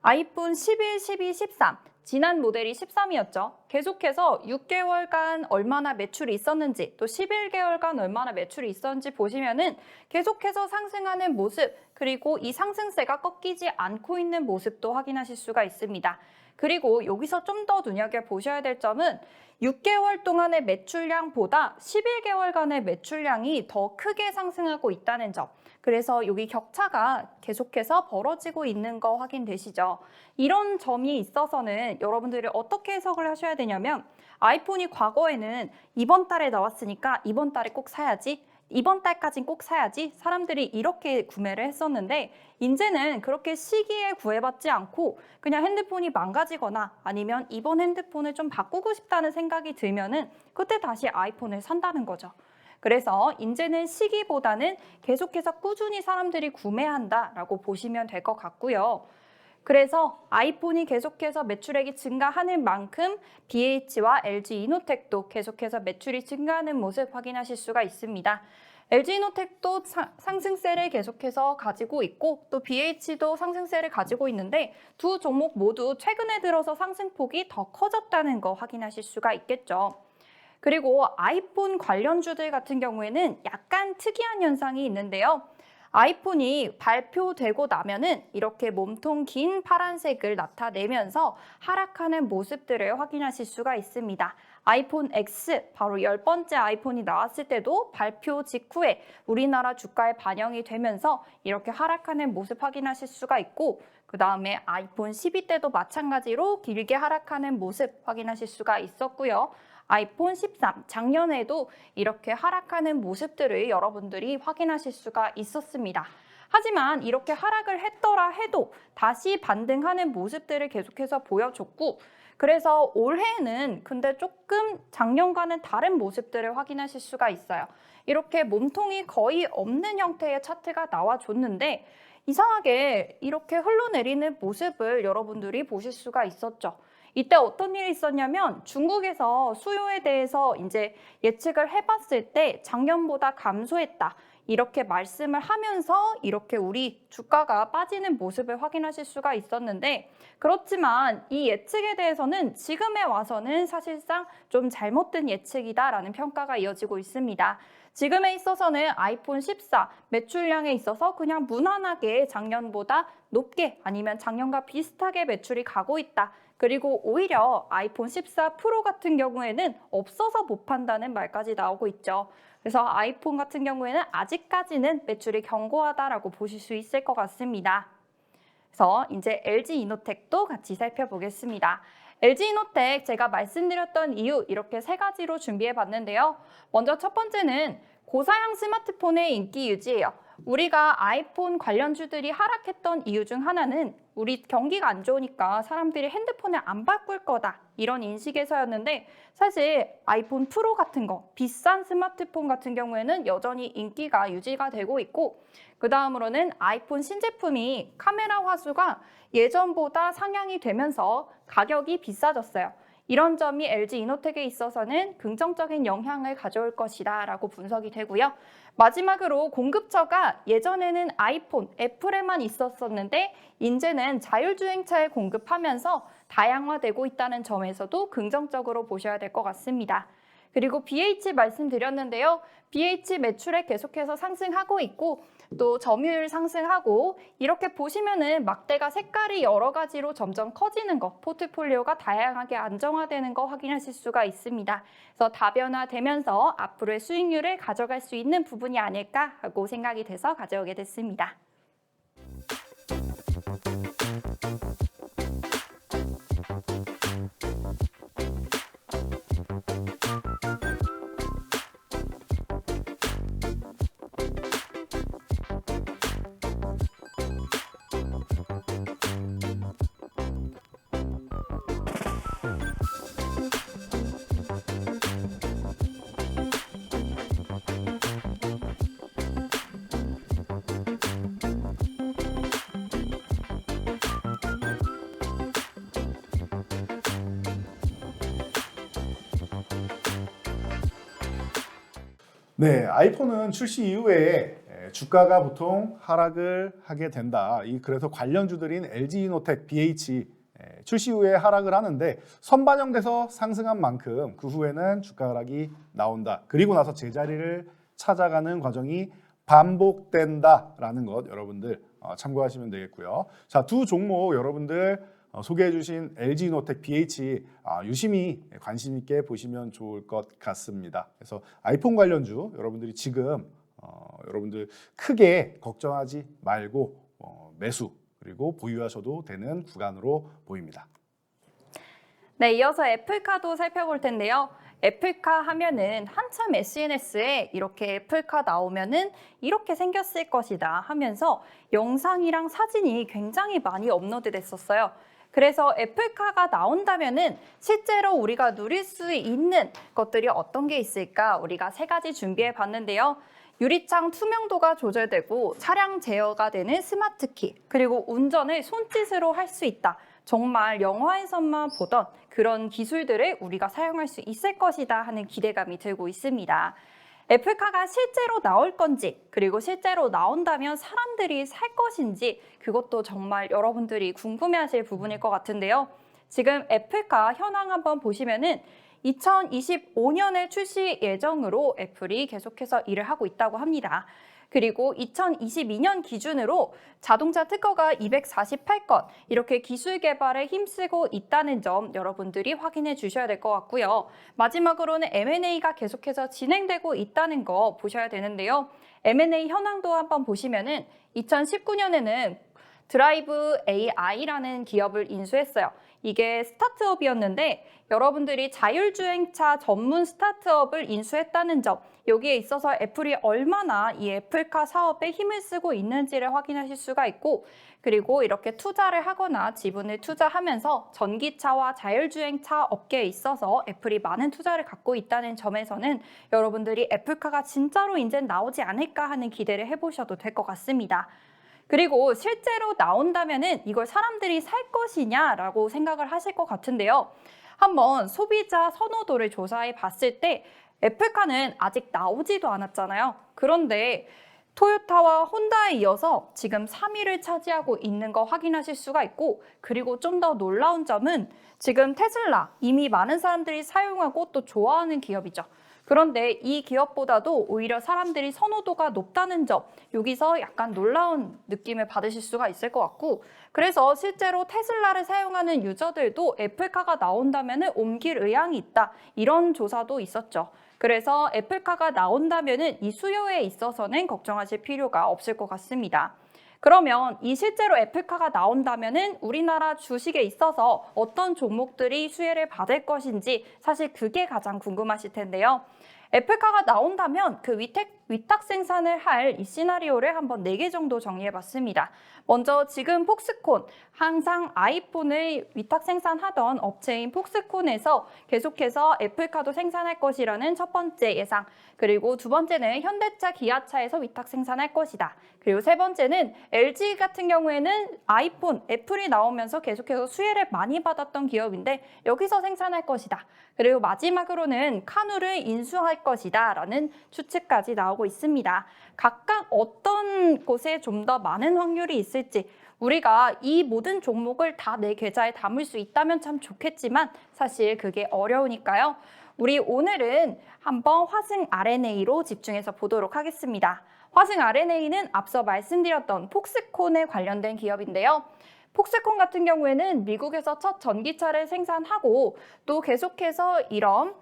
아이폰 11, 12, 13 지난 모델이 13이었죠. 계속해서 6개월간 얼마나 매출이 있었는지 또 11개월간 얼마나 매출이 있었는지 보시면은 계속해서 상승하는 모습 그리고 이 상승세가 꺾이지 않고 있는 모습도 확인하실 수가 있습니다. 그리고 여기서 좀 더 눈여겨보셔야 될 점은 6개월 동안의 매출량보다 11개월간의 매출량이 더 크게 상승하고 있다는 점. 그래서 여기 격차가 계속해서 벌어지고 있는 거 확인되시죠? 이런 점이 있어서는 여러분들이 어떻게 해석을 하셔야 되냐면 아이폰이 과거에는 이번 달에 나왔으니까 이번 달에 꼭 사야지. 이번 달까진 꼭 사야지 사람들이 이렇게 구매를 했었는데 이제는 그렇게 시기에 구애받지 않고 그냥 핸드폰이 망가지거나 아니면 이번 핸드폰을 좀 바꾸고 싶다는 생각이 들면은 그때 다시 아이폰을 산다는 거죠. 그래서 이제는 시기보다는 계속해서 꾸준히 사람들이 구매한다라고 보시면 될 것 같고요. 그래서 아이폰이 계속해서 매출액이 증가하는 만큼 BH와 LG 이노텍도 계속해서 매출이 증가하는 모습 확인하실 수가 있습니다. LG 이노텍도 상승세를 계속해서 가지고 있고 또 BH도 상승세를 가지고 있는데 두 종목 모두 최근에 들어서 상승폭이 더 커졌다는 거 확인하실 수가 있겠죠. 그리고 아이폰 관련주들 같은 경우에는 약간 특이한 현상이 있는데요. 아이폰이 발표되고 나면은 이렇게 몸통 긴 파란색을 나타내면서 하락하는 모습들을 확인하실 수가 있습니다. 아이폰 X, 바로 10번째 아이폰이 나왔을 때도 발표 직후에 우리나라 주가에 반영이 되면서 이렇게 하락하는 모습 확인하실 수가 있고 그 다음에 아이폰 12 때도 마찬가지로 길게 하락하는 모습 확인하실 수가 있었고요. 아이폰 13 작년에도 이렇게 하락하는 모습들을 여러분들이 확인하실 수가 있었습니다. 하지만 이렇게 하락을 했더라 해도 다시 반등하는 모습들을 계속해서 보여줬고 그래서 올해는 근데 조금 작년과는 다른 모습들을 확인하실 수가 있어요. 이렇게 몸통이 거의 없는 형태의 차트가 나와줬는데 이상하게 이렇게 흘러내리는 모습을 여러분들이 보실 수가 있었죠. 이때 어떤 일이 있었냐면 중국에서 수요에 대해서 이제 예측을 해봤을 때 작년보다 감소했다. 이렇게 말씀을 하면서 이렇게 우리 주가가 빠지는 모습을 확인하실 수가 있었는데 그렇지만 이 예측에 대해서는 지금에 와서는 사실상 좀 잘못된 예측이다라는 평가가 이어지고 있습니다. 지금에 있어서는 아이폰 14 매출량에 있어서 그냥 무난하게 작년보다 높게 아니면 작년과 비슷하게 매출이 가고 있다. 그리고 오히려 아이폰 14 프로 같은 경우에는 없어서 못 판다는 말까지 나오고 있죠. 그래서 아이폰 같은 경우에는 아직까지는 매출이 견고하다라고 보실 수 있을 것 같습니다. 그래서 이제 LG 이노텍도 같이 살펴보겠습니다. LG 이노텍 제가 말씀드렸던 이유 이렇게 세 가지로 준비해 봤는데요. 먼저 첫 번째는 고사양 스마트폰의 인기 유지예요. 우리가 아이폰 관련주들이 하락했던 이유 중 하나는 우리 경기가 안 좋으니까 사람들이 핸드폰을 안 바꿀 거다 이런 인식에서였는데 사실 아이폰 프로 같은 거 비싼 스마트폰 같은 경우에는 여전히 인기가 유지가 되고 있고 그 다음으로는 아이폰 신제품이 카메라 화수가 예전보다 상향이 되면서 가격이 비싸졌어요. 이런 점이 LG 이노텍에 있어서는 긍정적인 영향을 가져올 것이다 라고 분석이 되고요. 마지막으로 공급처가 예전에는 아이폰, 애플에만 있었었는데 이제는 자율주행차에 공급하면서 다양화되고 있다는 점에서도 긍정적으로 보셔야 될 것 같습니다. 그리고 BH 말씀드렸는데요. BH 매출액 계속해서 상승하고 있고 또 점유율 상승하고 이렇게 보시면은 막대가 색깔이 여러 가지로 점점 커지는 거, 포트폴리오가 다양하게 안정화되는 거 확인하실 수가 있습니다. 그래서 다변화되면서 앞으로의 수익률을 가져갈 수 있는 부분이 아닐까 하고 생각이 돼서 가져오게 됐습니다. 네, 아이폰은 출시 이후에 주가가 보통 하락을 하게 된다. 그래서 관련주들인 LG 이노텍, BH 출시 후에 하락을 하는데 선반영돼서 상승한 만큼 그 후에는 주가 하락이 나온다. 그리고 나서 제자리를 찾아가는 과정이 반복된다라는 것 여러분들 참고하시면 되겠고요. 자, 두 종목 여러분들 소개해 주신 LG 이노텍, BH 유심히 관심 있게 보시면 좋을 것 같습니다. 그래서 아이폰 관련주 여러분들이 지금 여러분들 크게 걱정하지 말고 매수 그리고 보유하셔도 되는 구간으로 보입니다. 네, 이어서 애플카도 살펴볼 텐데요. 애플카 하면은 한참 SNS에 이렇게 애플카 나오면은 이렇게 생겼을 것이다 하면서 영상이랑 사진이 굉장히 많이 업로드 됐었어요. 그래서 애플카가 나온다면은 실제로 우리가 누릴 수 있는 것들이 어떤 게 있을까? 우리가 3가지 준비해 봤는데요. 유리창 투명도가 조절되고 차량 제어가 되는 스마트키, 그리고 운전을 손짓으로 할 수 있다. 정말 영화에서만 보던 그런 기술들을 우리가 사용할 수 있을 것이다 하는 기대감이 들고 있습니다. 애플카가 실제로 나올 건지, 그리고 실제로 나온다면 사람들이 살 것인지, 그것도 정말 여러분들이 궁금해하실 부분일 것 같은데요. 지금 애플카 현황 한번 보시면은 2025년에 출시 예정으로 애플이 계속해서 일을 하고 있다고 합니다. 그리고 2022년 기준으로 자동차 특허가 248건, 이렇게 기술 개발에 힘쓰고 있다는 점 여러분들이 확인해 주셔야 될 것 같고요. 마지막으로는 M&A가 계속해서 진행되고 있다는 거 보셔야 되는데요. M&A 현황도 한번 보시면은 2019년에는 드라이브 AI라는 기업을 인수했어요. 이게 스타트업이었는데 여러분들이 자율주행차 전문 스타트업을 인수했다는 점, 여기에 있어서 애플이 얼마나 이 애플카 사업에 힘을 쓰고 있는지를 확인하실 수가 있고, 그리고 이렇게 투자를 하거나 지분을 투자하면서 전기차와 자율주행차 업계에 있어서 애플이 많은 투자를 갖고 있다는 점에서는 여러분들이 애플카가 진짜로 이제 나오지 않을까 하는 기대를 해보셔도 될 것 같습니다. 그리고 실제로 나온다면은 이걸 사람들이 살 것이냐라고 생각을 하실 것 같은데요. 한번 소비자 선호도를 조사해 봤을 때 애플카는 아직 나오지도 않았잖아요. 그런데 토요타와 혼다에 이어서 지금 3위를 차지하고 있는 거 확인하실 수가 있고, 그리고 좀 더 놀라운 점은 지금 테슬라, 이미 많은 사람들이 사용하고 또 좋아하는 기업이죠. 그런데 이 기업보다도 오히려 사람들이 선호도가 높다는 점, 여기서 약간 놀라운 느낌을 받으실 수가 있을 것 같고, 그래서 실제로 테슬라를 사용하는 유저들도 애플카가 나온다면 옮길 의향이 있다, 이런 조사도 있었죠. 그래서 애플카가 나온다면 이 수요에 있어서는 걱정하실 필요가 없을 것 같습니다. 그러면 이 실제로 애플카가 나온다면 우리나라 주식에 있어서 어떤 종목들이 수혜를 받을 것인지, 사실 그게 가장 궁금하실 텐데요. 애플카가 나온다면 그 위탁 생산을 할 이 시나리오를 한번 4개 정도 정리해봤습니다. 먼저 지금 폭스콘, 항상 아이폰을 위탁 생산하던 업체인 폭스콘에서 계속해서 애플카도 생산할 것이라는 첫 번째 예상. 그리고 두 번째는 현대차, 기아차에서 위탁 생산할 것이다. 그리고 세 번째는 LG 같은 경우에는 아이폰, 애플이 나오면서 계속해서 수혜를 많이 받았던 기업인데 여기서 생산할 것이다. 그리고 마지막으로는 카누를 인수할 것이다 라는 추측까지 나오고 있습니다. 각각 어떤 곳에 좀 더 많은 확률이 있을지, 우리가 이 모든 종목을 다 내 계좌에 담을 수 있다면 참 좋겠지만 사실 그게 어려우니까요. 우리 오늘은 한번 화승 RNA로 집중해서 보도록 하겠습니다. 화승 RNA는 앞서 말씀드렸던 폭스콘에 관련된 기업인데요. 폭스콘 같은 경우에는 미국에서 첫 전기차를 생산하고 또 계속해서 이런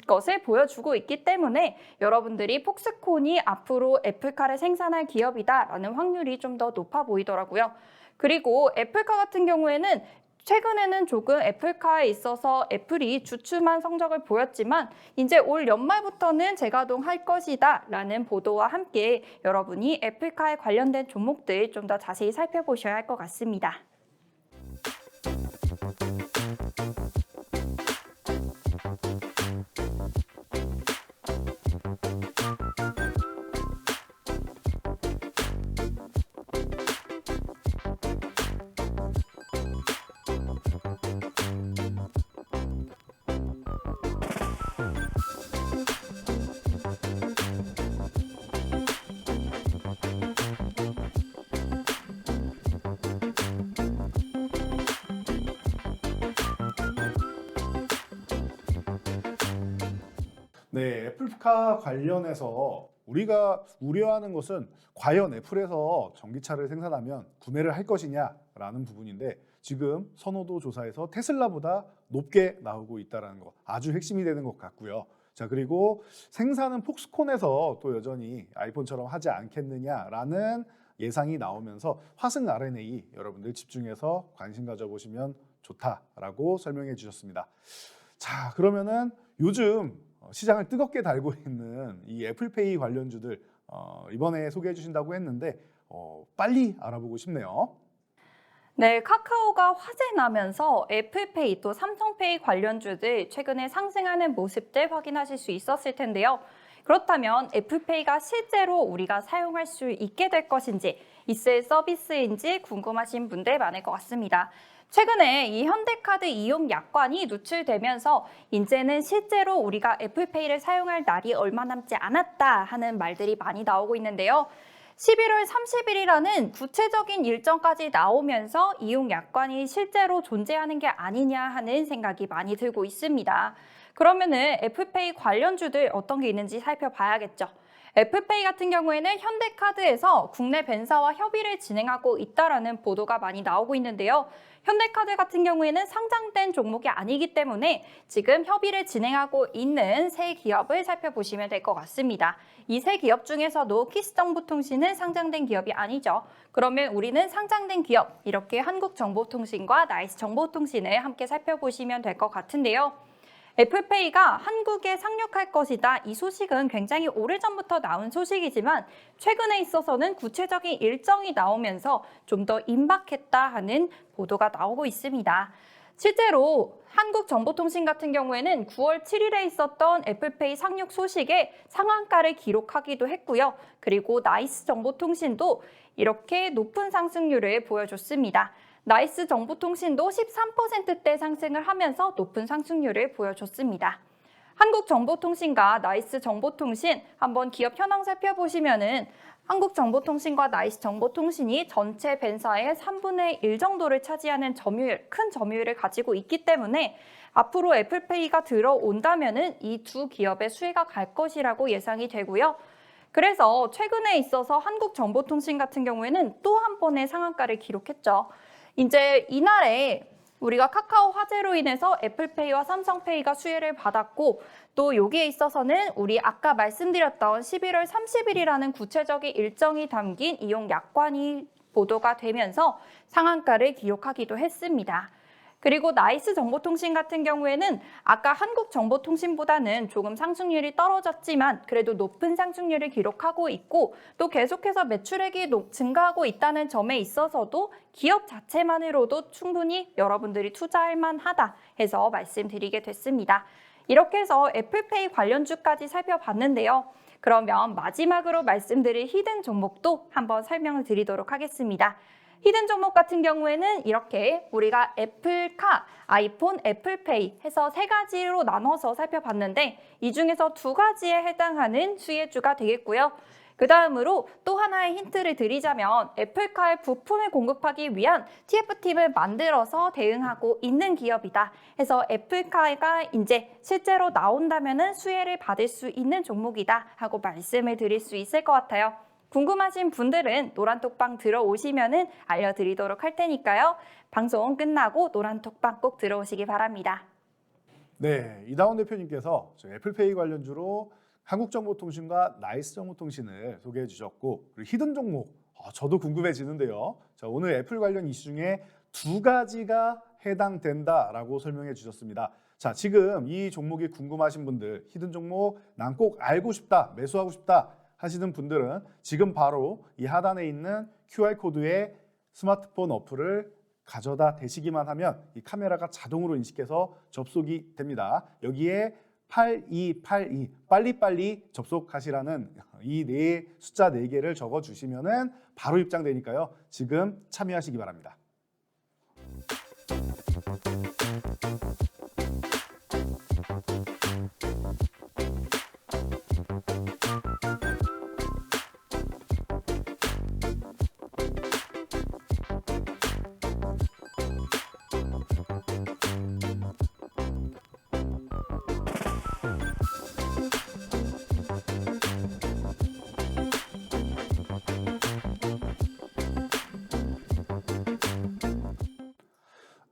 것을 보여주고 있기 때문에 여러분들이 폭스콘이 앞으로 애플카를 생산할 기업이다라는 확률이 좀 더 높아 보이더라고요. 그리고 애플카 같은 경우에는 최근에는 조금 애플카에 있어서 애플이 주춤한 성적을 보였지만 이제 올 연말부터는 재가동할 것이다 라는 보도와 함께 여러분이 애플카에 관련된 종목들 좀 더 자세히 살펴보셔야 할 것 같습니다. 네, 애플카 관련해서 우리가 우려하는 것은 과연 애플에서 전기차를 생산하면 구매를 할 것이냐라는 부분인데, 지금 선호도 조사에서 테슬라보다 높게 나오고 있다는 거 아주 핵심이 되는 것 같고요. 자, 그리고 생산은 폭스콘에서 또 여전히 아이폰처럼 하지 않겠느냐라는 예상이 나오면서 화승 RNA 여러분들 집중해서 관심 가져보시면 좋다라고 설명해 주셨습니다. 자, 그러면은 요즘 시장을 뜨겁게 달고 있는 이 애플페이 관련주들 이번에 소개해 주신다고 했는데 빨리 알아보고 싶네요. 네, 카카오가 화제 나면서 애플페이 또 삼성페이 관련주들 최근에 상승하는 모습들 확인하실 수 있었을 텐데요. 그렇다면 애플페이가 실제로 우리가 사용할 수 있게 될 것인지, 있을 서비스인지 궁금하신 분들 많을 것 같습니다. 최근에 이 현대카드 이용 약관이 누출되면서 이제는 실제로 우리가 애플페이를 사용할 날이 얼마 남지 않았다 하는 말들이 많이 나오고 있는데요. 11월 30일이라는 구체적인 일정까지 나오면서 이용 약관이 실제로 존재하는 게 아니냐 하는 생각이 많이 들고 있습니다. 그러면은 애플페이 관련주들 어떤 게 있는지 살펴봐야겠죠. 애플페이 같은 경우에는 현대카드에서 국내 벤사와 협의를 진행하고 있다라는 보도가 많이 나오고 있는데요. 현대카드 같은 경우에는 상장된 종목이 아니기 때문에 지금 협의를 진행하고 있는 세 기업을 살펴보시면 될 것 같습니다. 이 세 기업 중에서도 키스정보통신은 상장된 기업이 아니죠. 그러면 우리는 상장된 기업, 이렇게 한국정보통신과 나이스정보통신을 함께 살펴보시면 될 것 같은데요. 애플페이가 한국에 상륙할 것이다. 이 소식은 굉장히 오래전부터 나온 소식이지만 최근에 있어서는 구체적인 일정이 나오면서 좀 더 임박했다 하는 보도가 나오고 있습니다. 실제로 한국정보통신 같은 경우에는 9월 7일에 있었던 애플페이 상륙 소식에 상한가를 기록하기도 했고요. 그리고 나이스정보통신도 이렇게 높은 상승률을 보여줬습니다. 나이스 정보통신도 13%대 상승을 하면서 높은 상승률을 보여줬습니다. 한국정보통신과 나이스 정보통신 한번 기업 현황 살펴보시면은 한국정보통신과 나이스 정보통신이 전체 벤사의 3분의 1 정도를 차지하는 점유율, 큰 점유율을 가지고 있기 때문에 앞으로 애플페이가 들어온다면은 이 두 기업의 수혜가 갈 것이라고 예상이 되고요. 그래서 최근에 있어서 한국정보통신 같은 경우에는 또 한 번의 상한가를 기록했죠. 이제 이날에 우리가 카카오 화재로 인해서 애플페이와 삼성페이가 수혜를 받았고 또 여기에 있어서는 우리 아까 말씀드렸던 11월 30일이라는 구체적인 일정이 담긴 이용 약관이 보도가 되면서 상한가를 기록하기도 했습니다. 그리고 나이스 정보통신 같은 경우에는 아까 한국정보통신보다는 조금 상승률이 떨어졌지만 그래도 높은 상승률을 기록하고 있고 또 계속해서 매출액이 증가하고 있다는 점에 있어서도 기업 자체만으로도 충분히 여러분들이 투자할 만하다 해서 말씀드리게 됐습니다. 이렇게 해서 애플페이 관련주까지 살펴봤는데요. 그러면 마지막으로 말씀드릴 히든 종목도 한번 설명을 드리도록 하겠습니다. 히든 종목 같은 경우에는 이렇게 우리가 애플카, 아이폰, 애플페이 해서 세 가지로 나눠서 살펴봤는데 이 중에서 두 가지에 해당하는 수혜주가 되겠고요. 그 다음으로 또 하나의 힌트를 드리자면 애플카의 부품을 공급하기 위한 TF팀을 만들어서 대응하고 있는 기업이다. 해서 애플카가 이제 실제로 나온다면 수혜를 받을 수 있는 종목이다 하고 말씀을 드릴 수 있을 것 같아요. 궁금하신 분들은 노란톡방 들어오시면 알려드리도록 할 테니까요. 방송 끝나고 노란톡방 꼭 들어오시기 바랍니다. 네, 이다운 대표님께서 저희 애플페이 관련주로 한국정보통신과 나이스정보통신을 소개해 주셨고 그리고 히든 종목 저도 궁금해지는데요. 자, 오늘 애플 관련 이슈 중에 두 가지가 해당된다라고 설명해 주셨습니다. 자, 지금 이 종목이 궁금하신 분들, 히든 종목 난 꼭 알고 싶다, 매수하고 싶다 하시는 분들은 지금 바로 이 하단에 있는 QR코드에 스마트폰 어플을 가져다 대시기만 하면 이 카메라가 자동으로 인식해서 접속이 됩니다. 여기에 8282 빨리빨리 접속하시라는 이 숫자 4개를 적어주시면 바로 입장되니까요. 지금 참여하시기 바랍니다.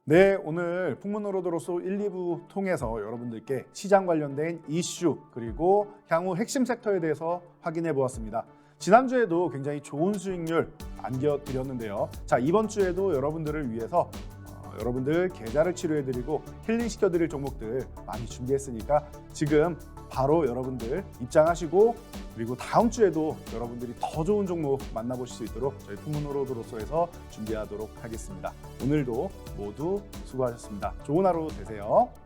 네, 오늘 풍문으로드로소 1, 2부 통해서 여러분들께 시장 관련된 이슈 그리고 향후 핵심 섹터에 대해서 확인해 보았습니다. 지난주에도 굉장히 좋은 수익률 안겨드렸는데요. 자, 이번 주에도 여러분들을 위해서 여러분들 계좌를 치료해드리고 힐링시켜드릴 종목들 많이 준비했으니까 지금 바로 여러분들 입장하시고 그리고 다음 주에도 여러분들이 더 좋은 종목 만나보실 수 있도록 저희 투문로드로서에서 준비하도록 하겠습니다. 오늘도 모두 수고하셨습니다. 좋은 하루 되세요.